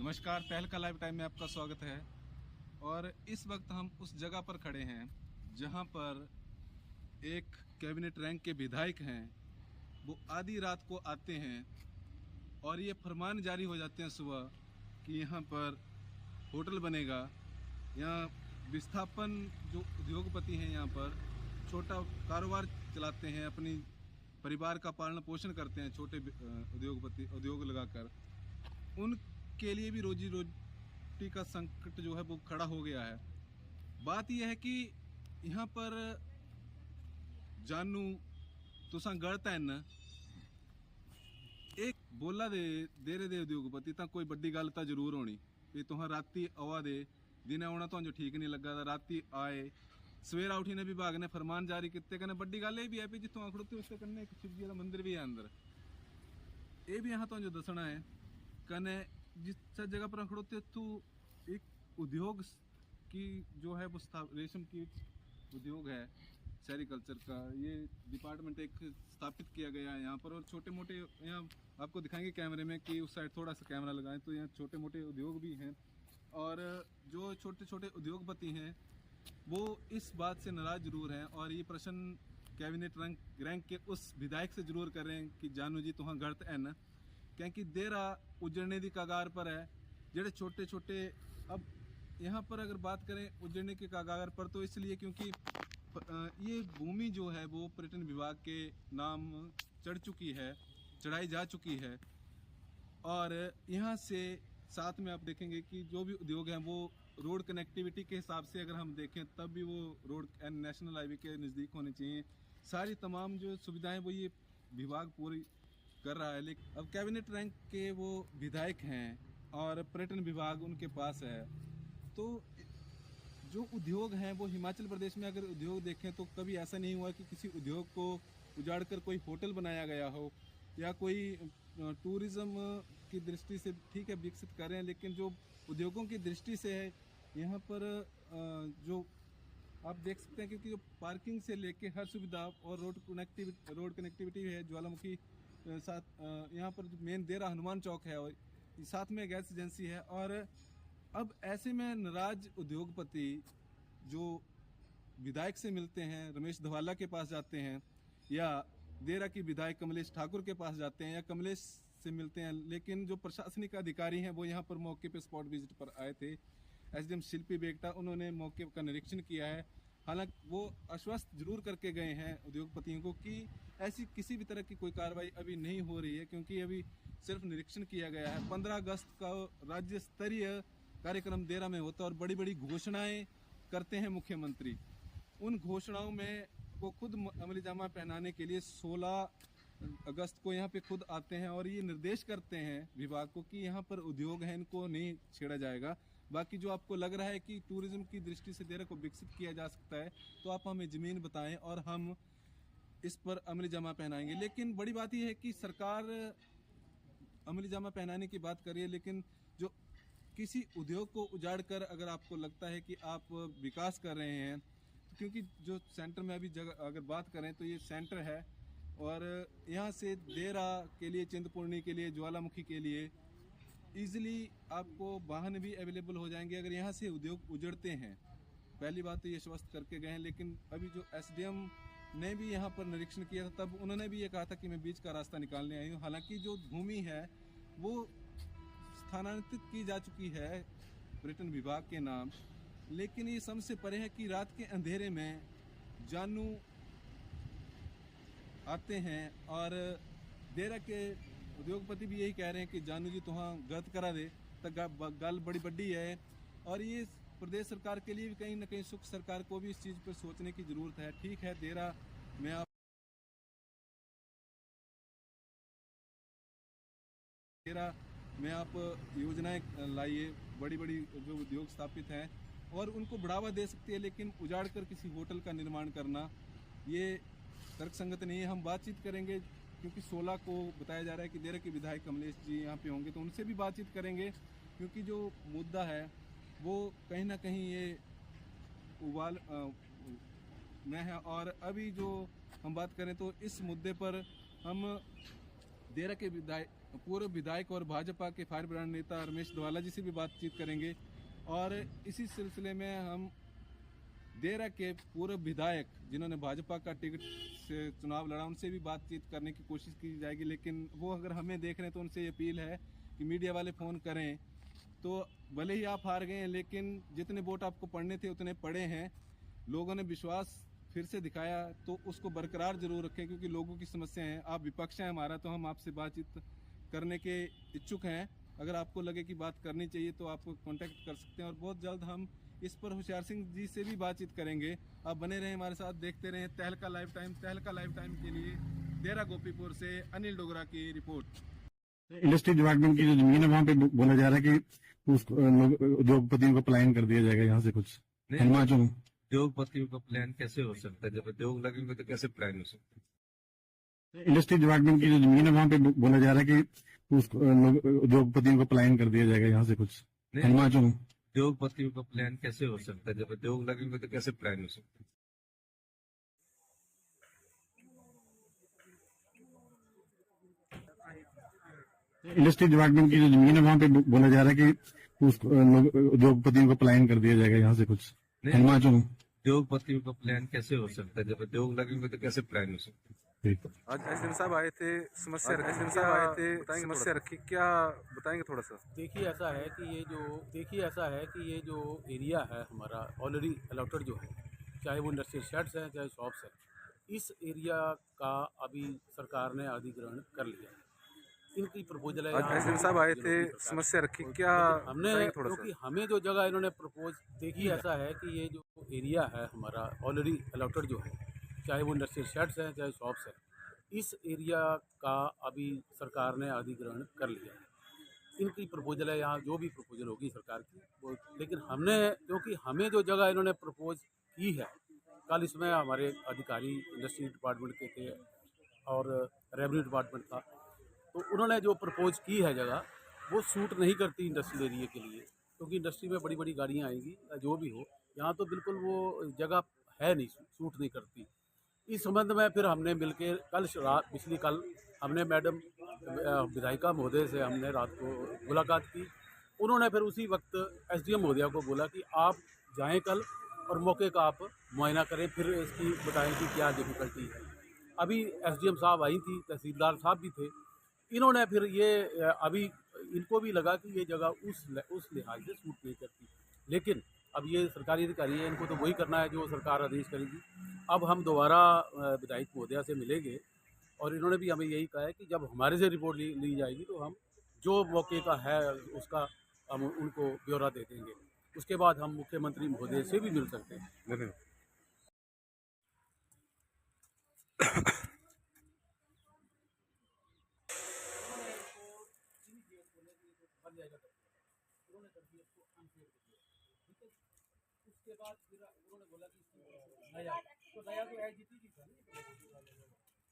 नमस्कार, तहलका live time में आपका स्वागत है। और इस वक्त हम उस जगह पर खड़े हैं जहां पर एक कैबिनेट रैंक के विधायक हैं। वो आधी रात को आते हैं और ये फरमान जारी हो जाते हैं सुबह कि यहाँ पर होटल बनेगा। यहाँ विस्थापन जो उद्योगपति हैं यहाँ पर छोटा कारोबार चलाते हैं, अपनी परिवार का पालन पोषण करते हैं, छोटे उद्योगपति उद्योग लगाकर उनके लिए भी रोजी रोटी का संकट जो है वो खड़ा हो गया है। बात यह है कि यहाँ पर जानू तुसा गलता है न एक बोला दे रहे दे उद्योगपति तो कोई बड़ी गल तो जरूर होनी भी तुह राती आवा दे दिन आना तो जो ठीक नहीं लगा था राती आए सवेरा उठी ने विभाग ने फरमान जारी किए कहने बड़ी गल ये भी है भी जितों आखड़ोते उससे कन्ने एक शिव जी का मंदिर भी है अंदर। ये भी यहाँ तो जो दसना है कने जिस जगह पर खड़ोते तो एक उद्योग की जो है वो रेशम की उद्योग है, सेरिकल्चर का ये डिपार्टमेंट एक स्थापित किया गया है यहाँ पर। और छोटे मोटे यहाँ आपको दिखाएंगे कैमरे में कि उस साइड थोड़ा सा कैमरा लगाएं तो यहाँ छोटे मोटे उद्योग भी हैं। और जो छोटे छोटे उद्योगपति हैं वो इस बात से नाराज जरूर हैं और ये प्रश्न कैबिनेट रैंक के उस विधायक से जरूर कर रहे हैं कि जानू जी तुहां गलत है ना, क्योंकि देरा उजड़ने की कगार पर है। जेडे छोटे छोटे अब यहाँ पर अगर बात करें उजड़ने के कगार पर तो इसलिए क्योंकि ये भूमि जो है वो पर्यटन विभाग के नाम चढ़ाई जा चुकी है। और यहाँ से साथ में आप देखेंगे कि जो भी उद्योग हैं वो रोड कनेक्टिविटी के हिसाब से अगर हम देखें तब भी वो रोड एंड नेशनल हाईवे के नज़दीक होने चाहिए। सारी तमाम जो सुविधाएं वो ये विभाग पूरी कर रहा है। लेकिन अब कैबिनेट रैंक के वो विधायक हैं और पर्यटन विभाग उनके पास है, तो जो उद्योग हैं वो हिमाचल प्रदेश में अगर उद्योग देखें तो कभी ऐसा नहीं हुआ कि किसी उद्योग को उजाड़कर कोई होटल बनाया गया हो या कोई टूरिज्म की दृष्टि से ठीक है विकसित कर रहे हैं, लेकिन जो उद्योगों की दृष्टि से है यहाँ पर जो आप देख सकते हैं क्योंकि जो पार्किंग से लेके हर सुविधा और रोड कनेक्टिविटी है। ज्वालामुखी साथ यहाँ पर मेन देरा हनुमान चौक है और साथ में गैस एजेंसी है। और अब ऐसे में नाराज उद्योगपति जो विधायक से मिलते हैं, रमेश धवाला के पास जाते हैं या देरा की विधायक कमलेश ठाकुर के पास जाते हैं या कमलेश से मिलते हैं, लेकिन जो प्रशासनिक अधिकारी हैं वो यहाँ पर मौके पे स्पॉट विजिट पर आए थे। एसडीएम शिल्पी बेगटा उन्होंने मौके का निरीक्षण किया है। हालांकि वो आश्वस्त जरूर करके गए हैं उद्योगपतियों को कि ऐसी किसी भी तरह की कोई कार्रवाई अभी नहीं हो रही है, क्योंकि अभी सिर्फ निरीक्षण किया गया है। 15 अगस्त का राज्य स्तरीय कार्यक्रम देरा में होता है और बड़ी बड़ी घोषणाएं करते हैं मुख्यमंत्री। उन घोषणाओं में वो खुद अमली जामा पहनाने के लिए 16 अगस्त को यहाँ पे खुद आते हैं और ये निर्देश करते हैं विभाग को कि यहाँ पर उद्योग हैं इनको नहीं छेड़ा जाएगा। बाकी जो आपको लग रहा है कि टूरिज्म की दृष्टि से देरा को विकसित किया जा सकता है तो आप हमें ज़मीन बताएं और हम इस पर अमली जामा पहनाएंगे। लेकिन बड़ी बात यह है कि सरकार अमली जामा पहनाने की बात कर रही है, लेकिन जो किसी उद्योग को उजाड़ कर अगर आपको लगता है कि आप विकास कर रहे हैं, क्योंकि जो सेंटर में अभी जगह अगर बात करें तो ये सेंटर है और यहाँ से देरा के लिए, चिंतपूर्णी के लिए, ज्वालामुखी के लिए ईजिली आपको वाहन भी अवेलेबल हो जाएंगे अगर यहाँ से उद्योग उजड़ते हैं। पहली बात तो ये स्वस्थ करके गए हैं, लेकिन अभी जो एसडीएम ने भी यहाँ पर निरीक्षण किया था तब उन्होंने भी ये कहा था कि मैं बीच का रास्ता निकालने आई हूँ। हालांकि जो भूमि है वो स्थानांतरित की जा चुकी है पर्यटन विभाग के नाम, लेकिन ये सबसे परे है कि रात के अंधेरे में जानू आते हैं और देरा के उद्योगपति भी यही कह रहे हैं कि जानू जी तुहां गलत करा दे तो गल बड़ी बड़ी है। और ये प्रदेश सरकार के लिए भी कहीं ना कहीं सुख सरकार को भी इस चीज़ पर सोचने की ज़रूरत है। ठीक है, देरा में आप योजनाएं लाइए, बड़ी बड़ी जो उद्योग स्थापित हैं और उनको बढ़ावा दे सकती है, लेकिन उजाड़ कर किसी होटल का निर्माण करना ये तर्कसंगत नहीं है। हम बातचीत करेंगे क्योंकि 16 को बताया जा रहा है कि देरा के विधायक कमलेश जी यहाँ पे होंगे, तो उनसे भी बातचीत करेंगे क्योंकि जो मुद्दा है वो कहीं ना कहीं ये उबाल में है। और अभी जो हम बात करें तो इस मुद्दे पर हम देरा के पूर्व विधायक और भाजपा के फायर ब्रांड नेता रमेश धवाला जी से भी बातचीत करेंगे। और इसी सिलसिले में हम देरा के पूर्व विधायक जिन्होंने भाजपा का टिकट से चुनाव लड़ा उनसे भी बातचीत करने की कोशिश की जाएगी, लेकिन वो अगर हमें देख रहे हैं तो उनसे ये अपील है कि मीडिया वाले फ़ोन करें। तो भले ही आप हार गए हैं, लेकिन जितने वोट आपको पड़ने थे उतने पड़े हैं। लोगों ने विश्वास फिर से दिखाया, तो उसको बरकरार जरूर रखें, क्योंकि लोगों की समस्या है। आप विपक्ष हैं हमारा, तो हम आपसे बातचीत करने के इच्छुक हैं। अगर आपको लगे कि बात करनी चाहिए तो आप कांटेक्ट कर सकते हैं, और बहुत जल्द हम इस पर होशियार सिंह जी से भी बातचीत करेंगे। आप बने रहें हमारे साथ, देखते रहें तहलका लाइव टाइम। तहलका लाइव टाइम के लिए देरा गोपीपुर से अनिल डोगरा की रिपोर्ट। इंडस्ट्री डिपार्टमेंट की जो जमीन है वहाँ पे बोला जा रहा है कि उस उद्योगपतियों को पलायन कर दिया जाएगा यहाँ से कुछ हिमाचल। उद्योगपतियों का प्लान कैसे हो सकता है? जब उद्योग लगेंगे तो कैसे प्लान हो सकता है? इंडस्ट्री डिपार्टमेंट की जो जमीन है वहाँ पे बोला जा रहा है कि उस उद्योगपतियों को पलायन कर दिया जाएगा यहाँ से कुछ हिमाचल। उद्योगपतियों का प्लान कैसे हो सकता है? जब उद्योग लगेंगे तो कैसे प्लान हो सकता है? इंडस्ट्री डिपार्टमेंट की जो जमीन है वहाँ पे बोला जा रहा है कि उस उद्योगपतियों को पलायन कर दिया जाएगा यहाँ से कुछ हिमाचल। उद्योगपतियों का प्लान कैसे हो सकता है? जब उद्योग लगेंगे तो कैसे प्लान हो सकता है? आज एसडीएम साहब आए थे, समस्या रखी, क्या बताएंगे थोड़ा सा? देखिए ऐसा है कि ये जो एरिया है हमारा ऑलरेडी अलॉटेड जो है, चाहे वो इंडस्ट्रियल शेड्स हैं चाहे शॉप्स हैं, इस एरिया का अभी सरकार ने अधिग्रहण कर लिया है। इनकी प्रपोजल है। आज एसडीएम साहब आए थे, समस्या रखी, क्या हमने थोड़ा सा? क्योंकि हमें जो जगह इन्होंने प्रपोज देखिए ऐसा है कि ये जो एरिया है हमारा ऑलरेडी अलॉटेड जो है, चाहे वो इंडस्ट्रियल शेड्स हैं चाहे शॉप्स हैं, इस एरिया का अभी सरकार ने अधिग्रहण कर लिया है। इनकी प्रपोजल है, यहाँ जो भी प्रपोजल होगी सरकार की वो, लेकिन हमने क्योंकि हमें जो जगह इन्होंने प्रपोज की है, कल इसमें हमारे अधिकारी इंडस्ट्री डिपार्टमेंट के थे और रेवेन्यू डिपार्टमेंट था, तो उन्होंने जो प्रपोज की है जगह वो सूट नहीं करती इंडस्ट्रियल एरिया के लिए, क्योंकि इंडस्ट्री में बड़ी बड़ी गाड़ियाँ आएंगी जो भी हो, यहाँ तो बिल्कुल वो जगह है नहीं, सूट नहीं करती। इस संबंध में फिर हमने मिलकर पिछली कल हमने मैडम विधायिका महोदय से हमने रात को मुलाकात की। उन्होंने फिर उसी वक्त एसडीएम महोदया को बोला कि आप जाएं कल और मौके का आप मुआयना करें, फिर इसकी बताएं कि क्या डिफ़िकल्टी है। अभी एसडीएम साहब आई थी, तहसीलदार साहब भी थे, इन्होंने फिर ये अभी इनको भी लगा कि ये जगह उस लिहाज से सूट नहीं करती, लेकिन अब ये सरकारी अधिकारी है, इनको तो वही करना है जो सरकार आदेश करेगी। अब हम दोबारा विधायक महोदया से मिलेंगे और इन्होंने भी हमें यही कहा है कि जब हमारे से रिपोर्ट ली जाएगी तो हम जो मौके का है उसका हम उनको ब्यौरा दे देंगे। उसके बाद हम मुख्यमंत्री महोदय से भी मिल सकते हैं। धन्यवाद। उसके बाद फिर उन्होंने बोला कि नया तो है जीती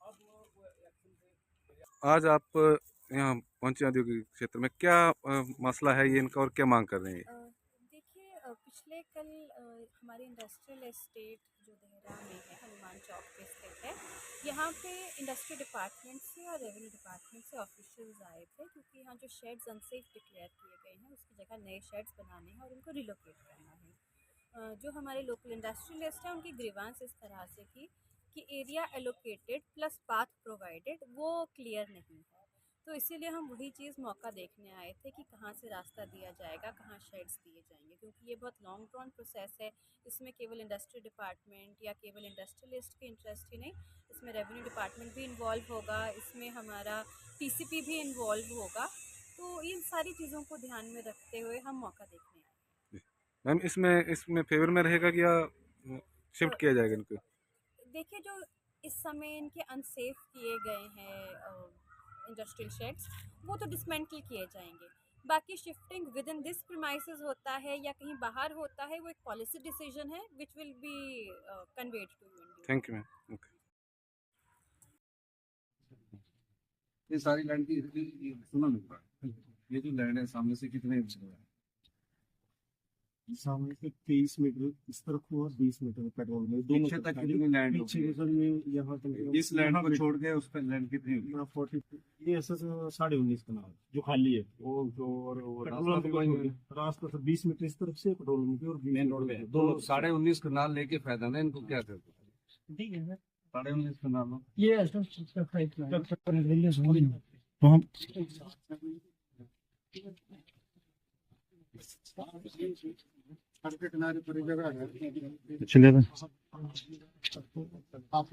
अब वो एक्शन से। आज आप यहाँ पहुंचे औद्योगिक क्षेत्र में, क्या मसला है ये इनका और क्या मांग कर रहे हैं? देखिए पिछले कल हमारे इंडस्ट्रियल एस्टेट जो देहरा में है, हनुमान चौक पे स्थित है, यहाँ पे इंडस्ट्री डिपार्टमेंट से और रेवेन्यू डिपार्टमेंट से ऑफिशियल्स आए थे, क्योंकि यहाँ जो शेड्स अनसेफ डिक्लेयर किए गए हैं उसकी जगह नए शेड्स बनाने हैं और उनको रिलोकेट करना है। जो हमारे लोकल इंडस्ट्रियलिस्ट हैं उनकी ग्रीवांस इस तरह से थी कि area allocated plus path provided वो क्लियर नहीं है, तो इसीलिए हम वही चीज़ मौका देखने आए थे कि कहाँ से रास्ता दिया जाएगा, कहाँ शेड्स दिए जाएंगे, क्योंकि ये बहुत लॉन्ग ड्रॉन प्रोसेस है। इसमें केवल इंडस्ट्री डिपार्टमेंट या केवल इंडस्ट्रियलिस्ट के इंटरेस्ट ही नहीं, इसमें रेवेन्यू डिपार्टमेंट भी इन्वॉल्व होगा, इसमें हमारा टीसीपी भी इन्वॉल्व होगा, तो इन सारी चीज़ों को ध्यान में रखते हुए हम मौका देखने आए। मैम इसमें फेवर में रहेगा कि या शिफ्ट किया जाएगा इनको? देखिए, जो इस समय इनके अनसेफ किए गए हैं इंडस्ट्रियल शेड्स, वो तो डिसमेंटल किए जाएंगे। बाकी shifting with in this premises होता है या कहीं बाहर होता है, वो एक पॉलिसी डिसीजन है which will be conveyed to you. Thank you ma'am. Okay. ये सारी लैंड की सुनो, ये जो लैंड है सामने से कितने इंच है? सामने से 23 मीटर इस तरफ को और 20 मीटर पेट्रोल में दोनों पीछे तरफ तक खाली। कितनी लैंड पीछे होगी? के सर ये यहाँ तक इस लैंड को छोड़ के उस पर लैंड कितनी होगी? 40 ये ऐसा 19.5 कनाल जो खाली है वो जो और वो पेट्रोल रास्ता भी वही है। रास्ता सर 20 मीटर इस तरफ से पेट्रोल पंप की और 20 मेन रोड पे मीटर तो 19.5 कनाल लेके फायदा ना, इनको क्या करते? ठीक है 19.5 कनाल में ये तो हम सड़क के किनारे पूरी जगह है। चलिए आप